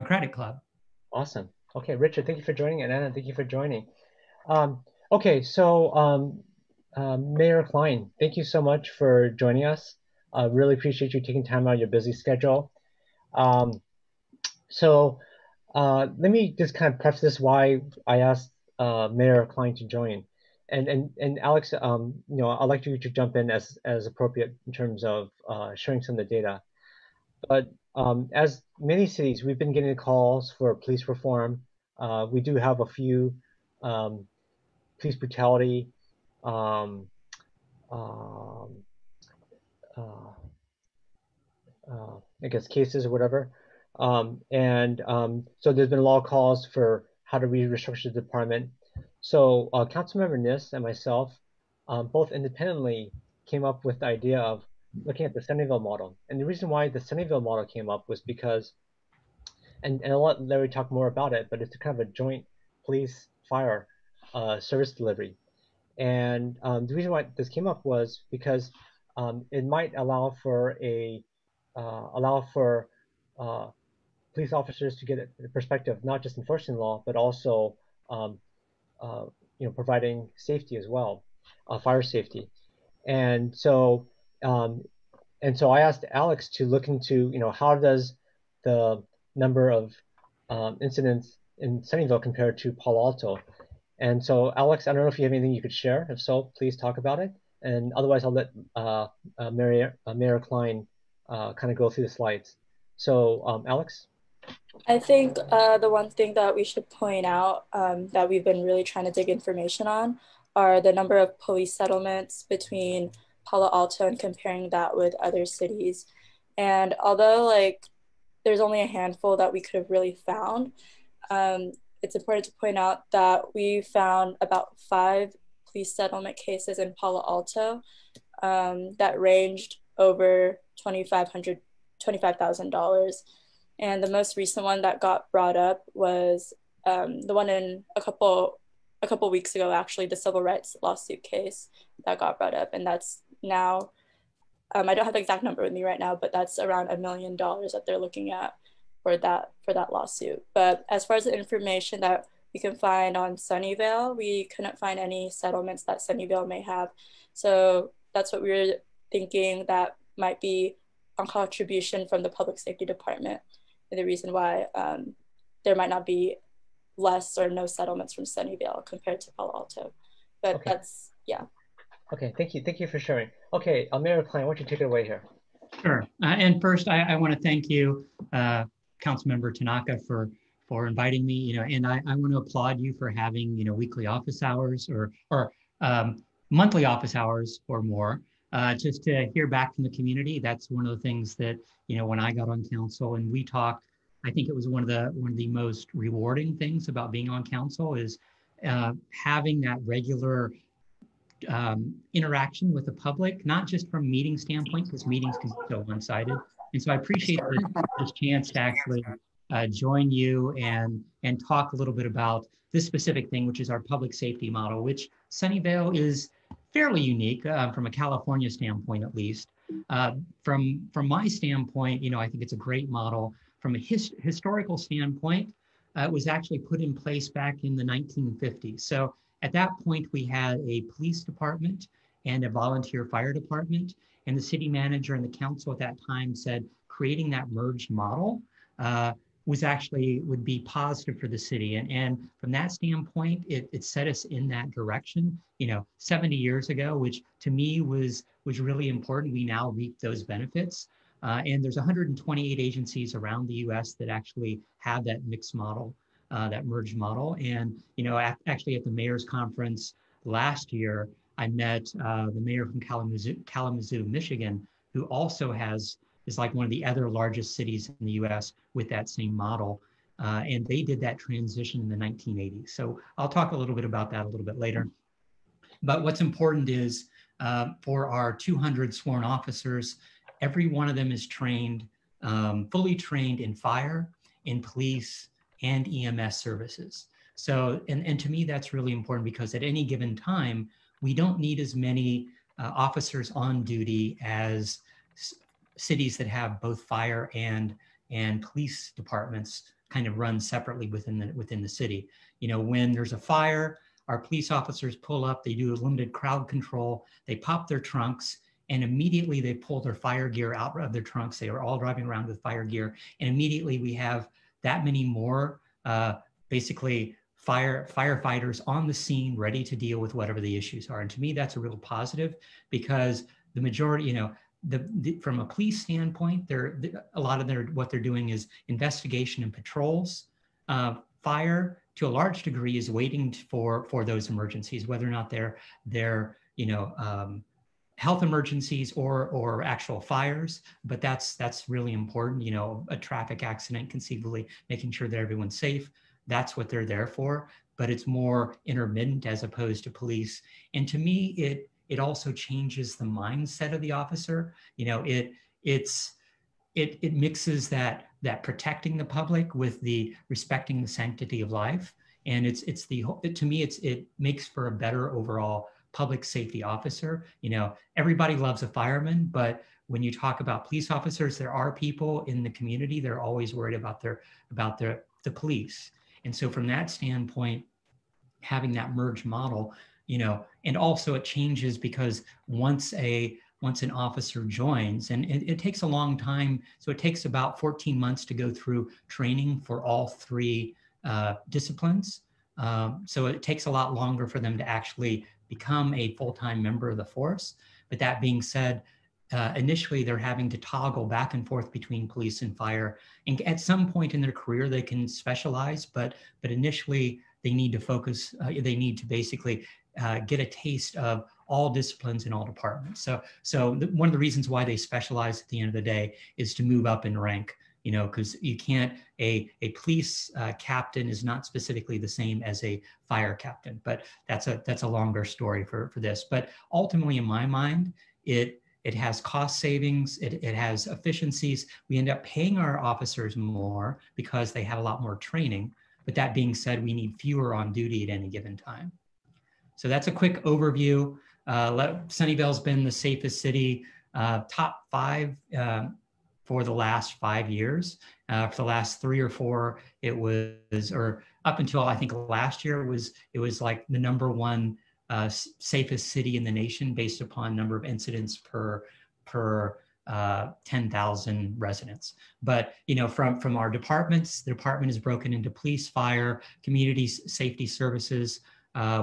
Democratic Club. Awesome. Okay, Richard, thank you for joining, and Anna, thank you for joining. Okay, so Mayor Klein, thank you so much for joining us. I really appreciate you taking time out of your busy schedule. Um, so let me just kind of preface this why I asked Mayor Klein to join. And Alex, I'd like you to jump in as appropriate in terms of sharing some of the data. But as many cities, we've been getting calls for police reform. We do have a few um, police brutality, um, um, uh, I guess cases or whatever. And so there's been a lot of calls for how to restructure the department. So Councilmember Nis and myself, both independently, came up with the idea of looking at the Sunnyvale model. And the reason why the Sunnyvale model came up was because, and I'll let Larry talk more about it, but it's kind of a joint police fire service delivery. And the reason why this came up was because it might allow for uh, police officers to get a perspective, not just enforcing law, but also um, uh, providing safety as well, fire safety. And so um, and so I asked Alex to look into, how does the number of incidents in Sunnyvale compare to Palo Alto? And so, Alex, I don't know if you have anything you could share. If so, please talk about it. And otherwise, I'll let Mayor Klein kind of go through the slides. So, Alex? I think the one thing that we should point out that we've been really trying to dig information on are the number of police settlements between Palo Alto and comparing that with other cities. And although like there's only a handful that we could have really found, um, it's important to point out that we found about 5 police settlement cases in Palo Alto that ranged over $2,500, $25,000. And the most recent one that got brought up was the one in a couple weeks ago, actually, the civil rights lawsuit case that got brought up, and that's now I don't have the exact number with me right now, but that's around $1 million that they're looking at for that lawsuit. But as far as the information that we can find on Sunnyvale, we couldn't find any settlements that Sunnyvale may have. So that's what we were thinking that might be a contribution from the public safety department, and the reason why there might not be less or no settlements from Sunnyvale compared to Palo Alto. But Okay. that's, yeah. Okay. Thank you. Thank you for sharing. Okay, Mayor Klein, why don't you take it away here? Sure. And first, I want to thank you, Councilmember Tanaka, for inviting me. And I want to applaud you for having weekly office hours or monthly office hours or more, just to hear back from the community. That's one of the things that when I got on council and we talked, I think it was one of the most rewarding things about being on council is having that regular interaction with the public, not just from meeting standpoint, because meetings can be so one-sided. And so I appreciate this chance to actually join you and talk a little bit about this specific thing, which is our public safety model, which Sunnyvale is fairly unique from a California standpoint, at least. From my standpoint, I think it's a great model. From a historical standpoint, it was actually put in place back in the 1950s. So at that point, we had a police department and a volunteer fire department. And the city manager and the council at that time said creating that merged model would be positive for the city. And from that standpoint, it set us in that direction, 70 years ago, which to me was really important. We now reap those benefits. And there's 128 agencies around the US that actually have that mixed model, that merged model. And, actually at the mayor's conference last year, I met the mayor from Kalamazoo, Michigan, who also is like one of the other largest cities in the US with that same model. And they did that transition in the 1980s. So I'll talk a little bit about that a little bit later. But what's important is for our 200 sworn officers, every one of them is trained, fully trained in fire, in police, and EMS services. So, and to me, that's really important because at any given time, we don't need as many officers on duty as cities that have both fire and police departments kind of run separately within the city. You know, when there's a fire, our police officers pull up, they do a limited crowd control, they pop their trunks, and immediately they pull their fire gear out of their trunks. They are all driving around with fire gear, and immediately we have that many more basically firefighters on the scene ready to deal with whatever the issues are. And to me, that's a real positive, because the majority, you know, from a police standpoint, a lot of what they're doing is investigation and patrols. Fire, to a large degree, is waiting for those emergencies, whether or not they're you know, health emergencies or actual fires. But that's really important. You know, a traffic accident, conceivably making sure that everyone's safe. That's what they're there for. But it's more intermittent as opposed to police. And to me, it also changes the mindset of the officer. You know, it mixes that protecting the public with the respecting the sanctity of life. And to me, it makes for a better overall public safety officer. You know, everybody loves a fireman, but when you talk about police officers, there are people in the community, they're always worried about the police. And so from that standpoint, having that merge model, you know, and also it changes because once an officer joins, and it takes a long time. So it takes about 14 months to go through training for all three disciplines. So it takes a lot longer for them to actually become a full-time member of the force. But that being said, initially they're having to toggle back and forth between police and fire. And at some point in their career, they can specialize, but initially they need to focus, they need to basically get a taste of all disciplines in all departments. So one of the reasons why they specialize at the end of the day is to move up in rank, you know, because you can't, a police captain is not specifically the same as a fire captain, but that's a longer story for this. But ultimately, in my mind, it has cost savings, it has efficiencies. We end up paying our officers more because they have a lot more training. But that being said, we need fewer on duty at any given time. So that's a quick overview. Sunnyvale's been the safest city, top 5 for the last 5 years. For the last 3 or 4, it was, or up until I think last year, it was like the #1 safest city in the nation based upon number of incidents per 10,000 residents. But you know, from our departments, the department is broken into police, fire, community safety services,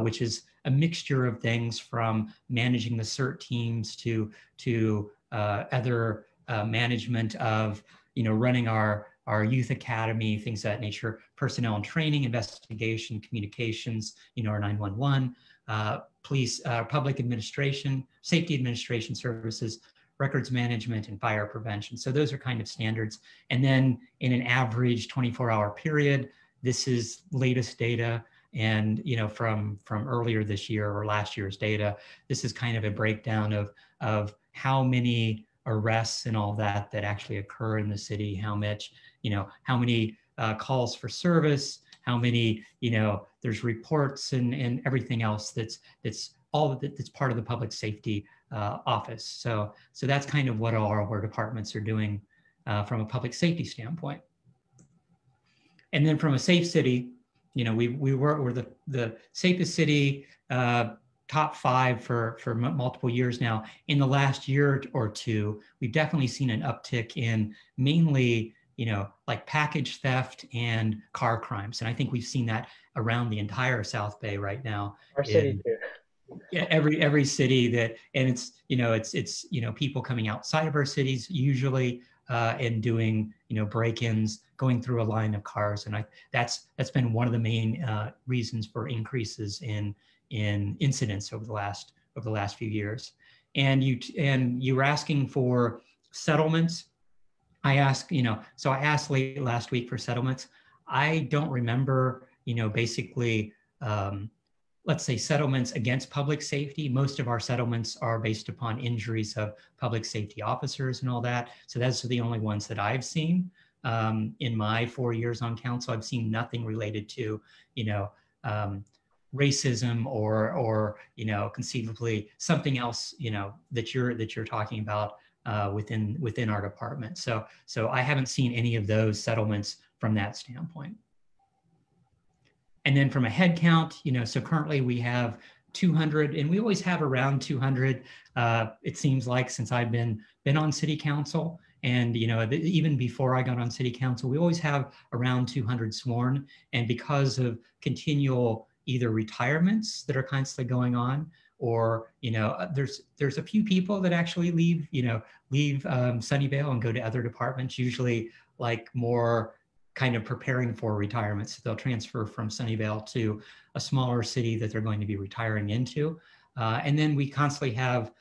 which is a mixture of things from managing the CERT teams to other management of, you know, running our youth academy, things of that nature, personnel and training, investigation, communications, you know, our 911, police, public administration, safety administration services, records management, and fire prevention. So those are kind of standards. And then in an average 24-hour period, this is latest data. And, you know, from earlier this year or last year's data, this is kind of a breakdown of how many arrests and all that actually occur in the city, how much, you know, how many calls for service, how many, you know, there's reports and everything else that's part of the public safety office. So that's kind of what all our departments are doing from a public safety standpoint. And then from a safe city, you know, we're the safest city, top 5 for multiple years now. In the last year or two, we've definitely seen an uptick in mainly, you know, like package theft and car crimes. And I think we've seen that around the entire South Bay right now. Our city too. Yeah, every city that, and it's, you know, it's you know, people coming outside of our cities usually and doing, you know, break-ins, going through a line of cars. And that's been one of the main reasons for increases in incidents over the last few years. And you were asking for settlements. I asked late last week for settlements. I don't remember, you know, basically, let's say settlements against public safety. Most of our settlements are based upon injuries of public safety officers and all that. So those are the only ones that I've seen. In my 4 years on council, I've seen nothing related to, you know, racism or, you know, conceivably something else, you know, that you're talking about within our department. So I haven't seen any of those settlements from that standpoint. And then from a head count, so currently we have 200, and we always have around 200. It seems like since I've been on city council, and even before I got on city council, we always have around 200 sworn. And because of continual either retirements that are constantly going on, or there's a few people that actually leave Sunnyvale and go to other departments, usually like more kind of preparing for retirement. So they'll transfer from Sunnyvale to a smaller city that they're going to be retiring into. And then we constantly have,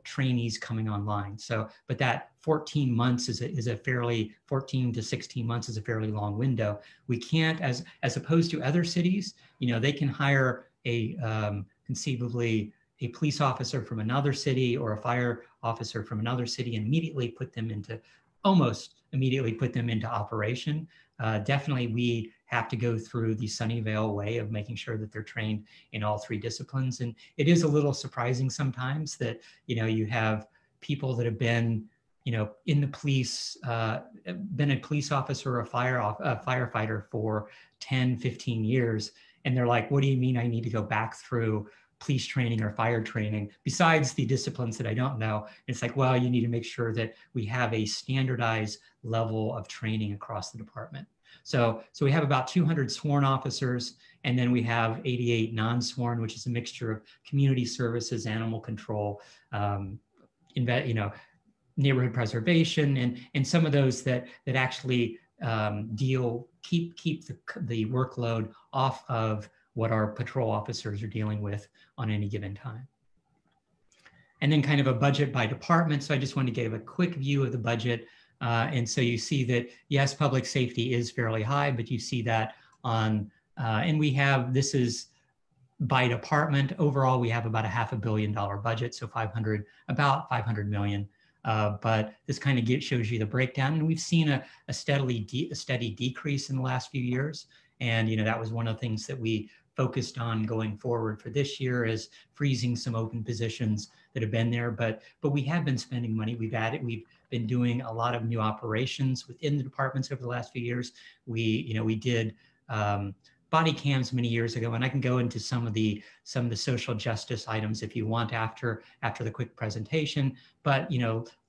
trainees coming online. So, but that 14 months is a fairly, 14 to 16 months is a fairly long window. We can't, as opposed to other cities, they can hire conceivably a police officer from another city or a fire officer from another city and almost immediately put them into operation. Definitely we have to go through the Sunnyvale way of making sure that they're trained in all three disciplines. And it is a little surprising sometimes that, you have people that have been, in the police, been a police officer or a firefighter for 10, 15 years. And they're like, what do you mean I need to go back through police training or fire training besides the disciplines that I don't know? It's like, well, you need to make sure that we have a standardized level of training across the department. So we have about 200 sworn officers, and then we have 88 non-sworn, which is a mixture of community services, animal control, neighborhood preservation, and some of those that actually keep the workload off of what our patrol officers are dealing with on any given time. And then kind of a budget by department. So I just want to give a quick view of the budget. And so you see that, yes, public safety is fairly high, but you see that on, and this is by department. Overall, we have about a $500 million budget. So about 500 million. But this kind of shows you the breakdown. And we've seen a steady decrease in the last few years. And, that was one of the things that we focused on going forward for this year, is freezing some open positions that have been there. But we have been spending money. We've been doing a lot of new operations within the departments over the last few years. We did body cams many years ago, and I can go into some of the social justice items if you want after the quick presentation. But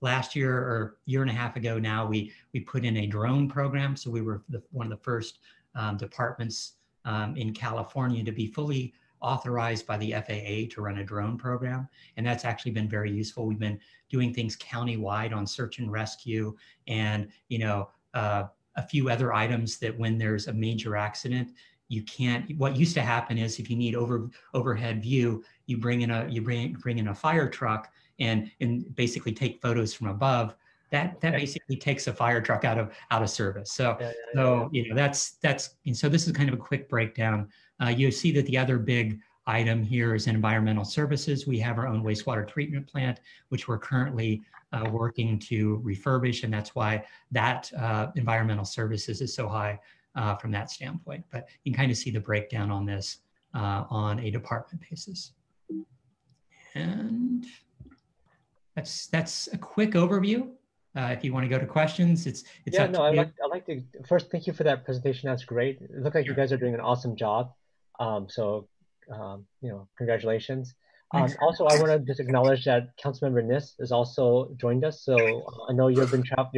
last year or year and a half ago now, we put in a drone program. So we were one of the first departments in California to be fully authorized by the FAA to run a drone program. And that's actually been very useful. We've been doing things countywide on search and rescue, and a few other items that when there's a major accident, what used to happen is if you need overhead view, you bring in a fire truck and basically take photos from above. That basically takes a fire truck out of service. So so this is kind of a quick breakdown. You see that the other big item here is environmental services. We have our own wastewater treatment plant, which we're currently working to refurbish, and that's why that environmental services is so high from that standpoint. But you can kind of see the breakdown on this on a department basis. And that's a quick overview. If you want to go to questions, it's yeah, up no, to I'd you. like to first thank you for that presentation. That's great. It looked like you guys are doing an awesome job. Congratulations. Also, I want to just acknowledge that Councilmember Nis has also joined us. So I know you're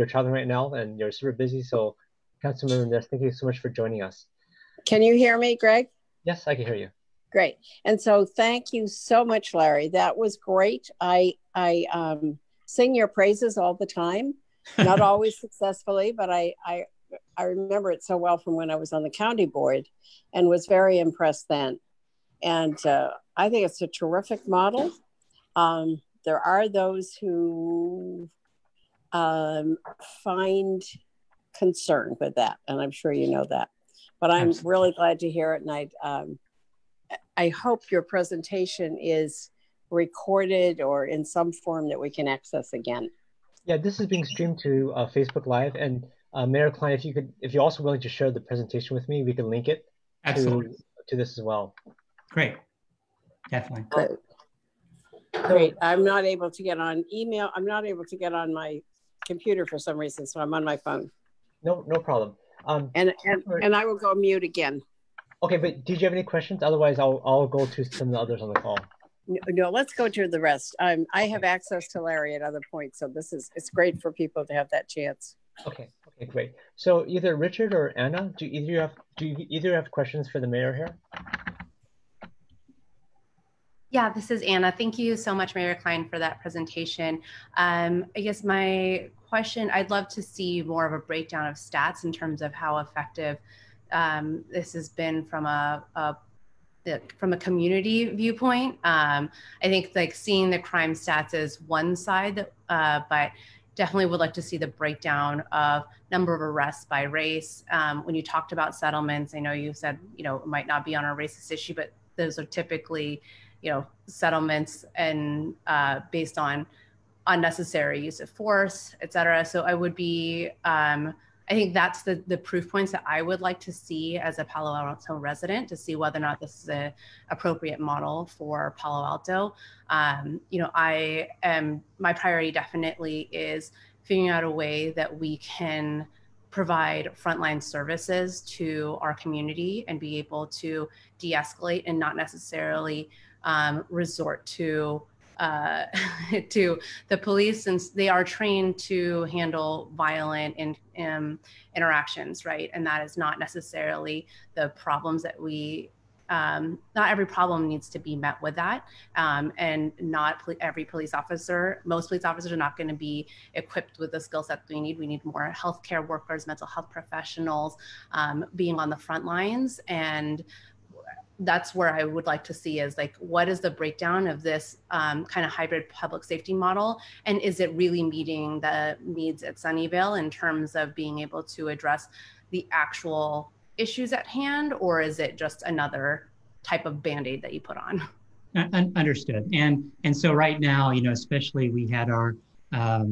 traveling right now and you're super busy. So Councilmember Nis, thank you so much for joining us. Can you hear me, Greg? Yes, I can hear you. Great. And so thank you so much, Larry. That was great. I sing your praises all the time, not always successfully, but I remember it so well from when I was on the county board and was very impressed then. And I think it's a terrific model. There are those who find concern with that, and I'm sure you know that. But I'm really glad to hear it, and I hope your presentation is recorded or in some form that we can access again. Yeah, this is being streamed to Facebook Live, and Mayor Klein, if you're also willing to share the presentation with me, we can link it to this as well. Great, definitely. Great. I'm not able to get on email. I'm not able to get on my computer for some reason, so I'm on my phone. No problem. And I will go mute again. Okay, but did you have any questions? Otherwise, I'll go to some of the others on the call. No, let's go to the rest. I have access to Larry at other points, so it's great for people to have that chance. Okay, great. So either Richard or Anna, do you either have questions for the mayor here? Yeah, this is Anna. Thank you so much, Mayor Klein, for that presentation. I guess my question, I'd love to see more of a breakdown of stats in terms of how effective this has been from a community viewpoint. I think like seeing the crime stats is one side, but definitely would like to see the breakdown of number of arrests by race. When you talked about settlements, I know you said, it might not be on a racist issue, but those are typically, settlements and based on unnecessary use of force, et cetera. So I would be, I think that's the proof points that I would like to see as a Palo Alto resident to see whether or not this is an appropriate model for Palo Alto. My priority definitely is figuring out a way that we can provide frontline services to our community and be able to de-escalate and not necessarily resort to the police, since they are trained to handle violent interactions, right? And that is not necessarily the problems that not every problem needs to be met with that. And not every police officer, most police officers are not going to be equipped with the skill set we need. We need more healthcare workers, mental health professionals being on the front lines. And that's where I would like to see is like, what is the breakdown of this kind of hybrid public safety model? And is it really meeting the needs at Sunnyvale in terms of being able to address the actual issues at hand? Or is it just another type of Band-Aid that you put on? Understood. And so right now, especially we had our a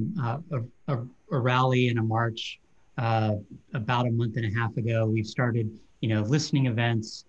rally and a march about a month and a half ago. We've started, listening events.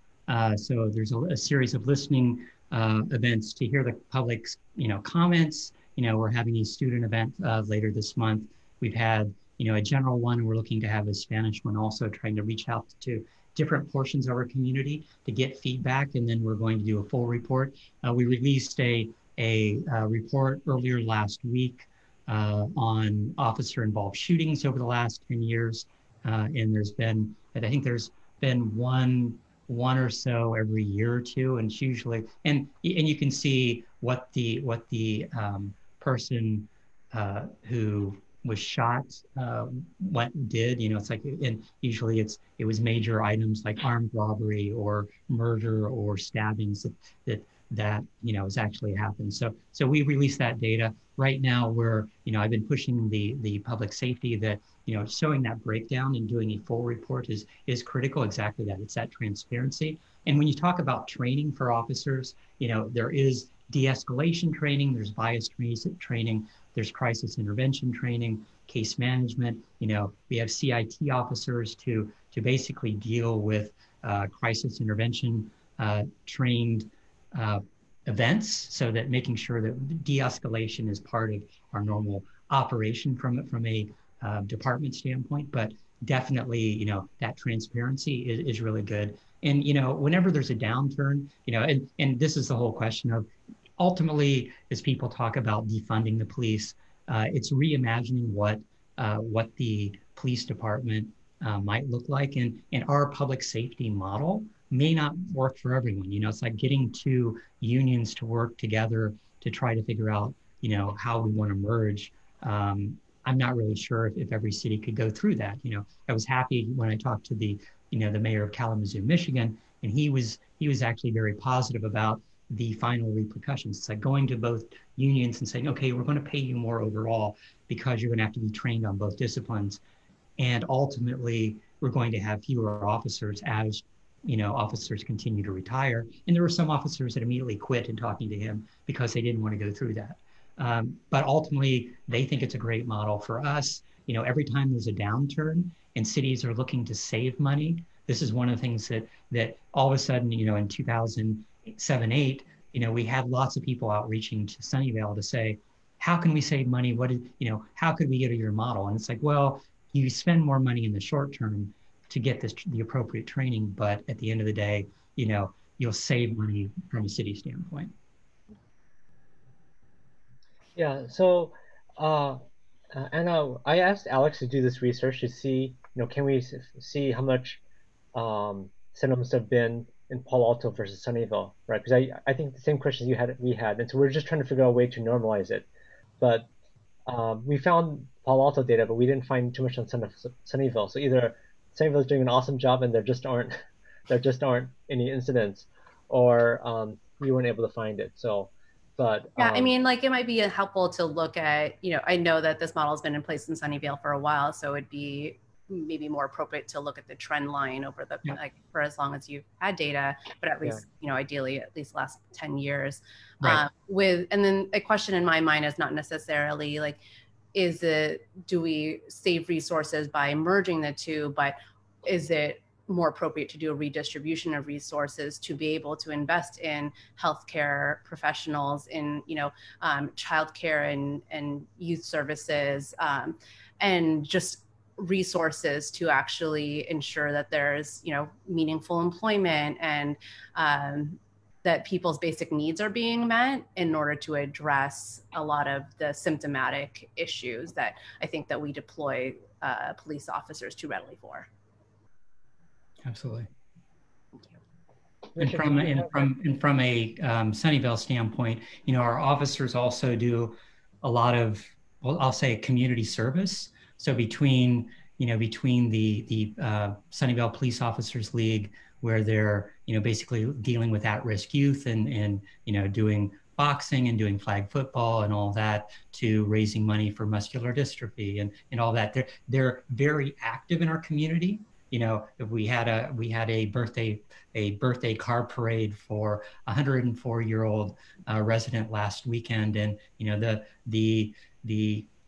So there's a series of listening events to hear the public's, comments. We're having a student event later this month. We've had, a general one, and we're looking to have a Spanish one also, trying to reach out to different portions of our community to get feedback. And then we're going to do a full report. We released a report earlier last week on officer-involved shootings over the last 10 years. And I think there's been one or so every year or two, and it's usually, and you can see what the person who was shot did. It's like, and usually it was major items like armed robbery or murder or stabbings that has actually happened. So we released that data. Right now I've been pushing the public safety that, showing that breakdown and doing a full report is critical. Exactly that. It's that transparency. And when you talk about training for officers, there is de-escalation training, there's bias training, there's crisis intervention training, case management. We have CIT officers to basically deal with crisis intervention trained events, so that making sure that de-escalation is part of our normal operation from a department standpoint. But definitely, that transparency is really good. And, whenever there's a downturn, and this is the whole question of, ultimately, as people talk about defunding the police, it's reimagining what the police department might look like. And our public safety model may not work for everyone. It's like getting two unions to work together to try to figure out, how we want to merge. I'm not really sure if every city could go through that. I was happy when I talked to the mayor of Kalamazoo, Michigan, and he was actually very positive about the final repercussions. It's like going to both unions and saying, okay, we're going to pay you more overall because you're going to have to be trained on both disciplines. And ultimately, we're going to have fewer officers as officers continue to retire. And there were some officers that immediately quit in talking to him because they didn't want to go through that. But ultimately, they think it's a great model. For us, every time there's a downturn and cities are looking to save money, this is one of the things that all of a sudden, in 2007, 8, we had lots of people outreaching to Sunnyvale to say, how can we save money? How could we get to your model? And it's like, well, you spend more money in the short term, to get the appropriate training. But at the end of the day, you'll save money from a city standpoint. Yeah. So, Anna, I asked Alex to do this research to see, can we see how much settlements have been in Palo Alto versus Sunnyvale, right? Because I think the same questions we had, and so we're just trying to figure out a way to normalize it. But we found Palo Alto data, but we didn't find too much on Sunnyvale. So either Sunnyvale is doing an awesome job and there just aren't any incidents, or we weren't able to find it. So, but yeah, I mean, like it might be helpful to look at, I know that this model has been in place in Sunnyvale for a while, so it'd be maybe more appropriate to look at the trend line over the like for as long as you've had data, but at least ideally at least last 10 years. Right. And then a question in my mind is not necessarily like, do we save resources by merging the two, but is it more appropriate to do a redistribution of resources to be able to invest in healthcare professionals, in childcare and youth services, and just resources to actually ensure that there's meaningful employment and that people's basic needs are being met in order to address a lot of the symptomatic issues that I think that we deploy police officers too readily for. Absolutely. Richard, and from a Sunnyvale standpoint, our officers also do a lot of, well, I'll say community service. So between the Sunnyvale Police Officers League, where they're basically dealing with at-risk youth and doing boxing and doing flag football and all that, to raising money for muscular dystrophy and all that, they're very active in our community. If we had a birthday car parade for a 104-year-old resident last weekend, and the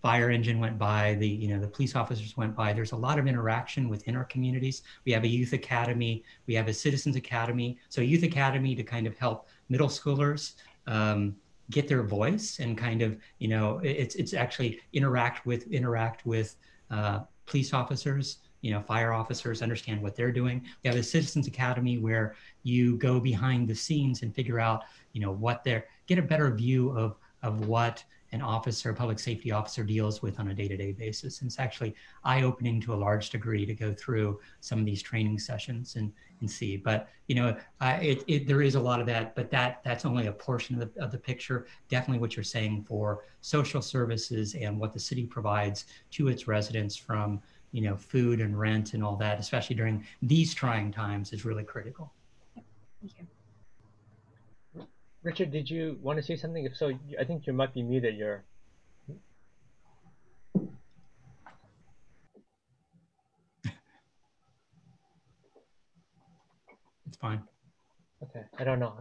fire engine went by, the police officers went by. There's a lot of interaction within our communities. We have a youth academy, we have a citizens academy. So youth academy to kind of help middle schoolers get their voice and kind of, it's actually interact with police officers, fire officers, understand what they're doing. We have a citizens academy where you go behind the scenes and figure out, get a better view of what an officer, public safety officer, deals with on a day-to-day basis. And it's actually eye-opening to a large degree to go through some of these training sessions and see. But there is a lot of that, but that's only a portion of the picture. Definitely what you're saying for social services and what the city provides to its residents from food and rent and all that, especially during these trying times, is really critical. Thank you. Richard, did you want to say something? If so, I think you might be muted. It's fine. Okay, I don't know.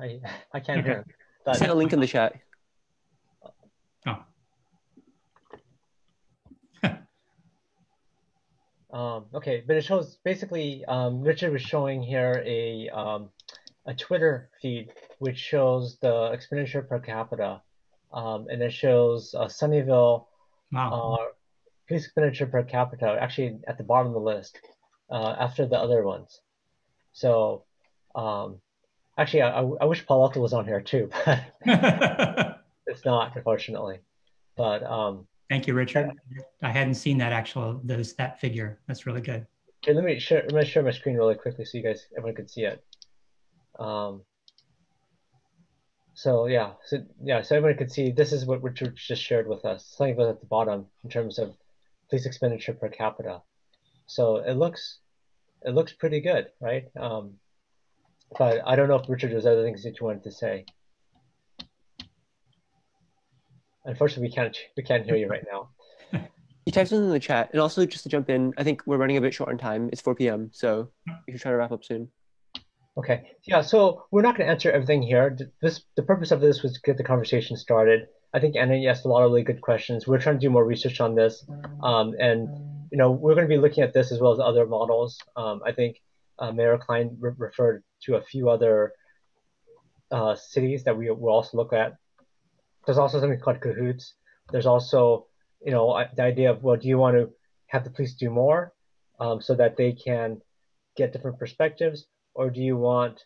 I can't hear. I sent a link in the chat. Okay, but it shows basically. Richard was showing here a Twitter feed which shows the expenditure per capita, and it shows Sunnyvale police expenditure per capita actually at the bottom of the list after the other ones. So actually, I wish Palo Alto was on here too, but it's not, unfortunately. But thank you, Richard. I hadn't seen that figure. That's really good. Okay, let me share my screen really quickly so everyone can see it. So everyone could see this is what Richard just shared with us. Sunnyvale at the bottom in terms of police expenditure per capita. So it looks pretty good, right? But I don't know if Richard, there's other things that you wanted to say. Unfortunately, we can't hear you right now. You typed something in the chat, and also just to jump in, I think we're running a bit short on time. It's 4 p.m., so we should try to wrap up soon. Okay. Yeah. So we're not going to answer everything here. The purpose of this was to get the conversation started. I think Anna asked a lot of really good questions. We're trying to do more research on this, and we're going to be looking at this as well as other models. I think Mayor Klein referred to a few other cities that we will also look at. There's also something called cahoots. There's also, the idea of, well, do you want to have the police do more so that they can get different perspectives, or do you want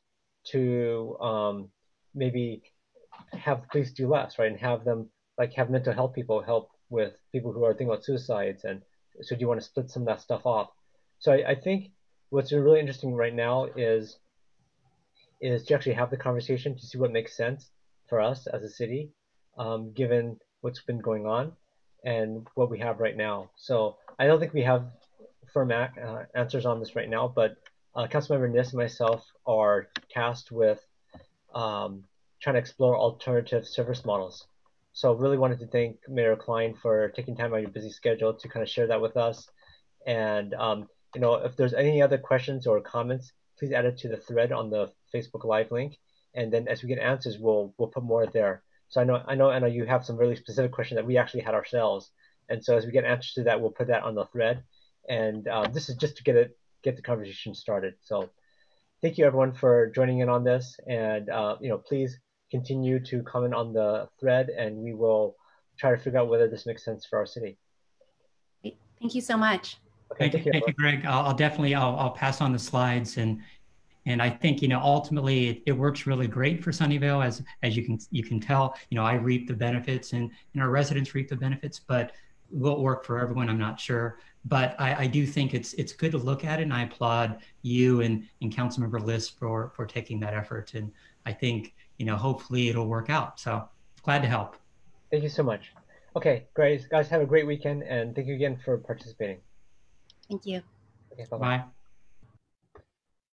to maybe have police do less, right? And have them like have mental health people help with people who are thinking about suicides, and so do you want to split some of that stuff off? So I think what's really interesting right now is to actually have the conversation to see what makes sense for us as a city, given what's been going on and what we have right now. So I don't think we have firm answers on this right now, but Councilmember Nis and myself are tasked with trying to explore alternative service models. So really wanted to thank Mayor Klein for taking time out of your busy schedule to kind of share that with us. And if there's any other questions or comments, please add it to the thread on the Facebook Live link. And then as we get answers, we'll put more there. So I know you have some really specific questions that we actually had ourselves. And so as we get answers to that, we'll put that on the thread. And this is just to get the conversation started. So thank you everyone for joining in on this. And please continue to comment on the thread, and we will try to figure out whether this makes sense for our city. Thank you so much. Okay, thank you, Greg. I'll definitely pass on the slides, and I think ultimately it works really great for Sunnyvale, as you can tell. I reap the benefits, and our residents reap the benefits, but will it work for everyone? I'm not sure. But I do think it's good to look at it, and I applaud you and Councilmember List for taking that effort. And I think hopefully it'll work out. So glad to help. Thank you so much. Okay, great guys, have a great weekend, and thank you again for participating. Thank you. Okay, bye-bye. Bye.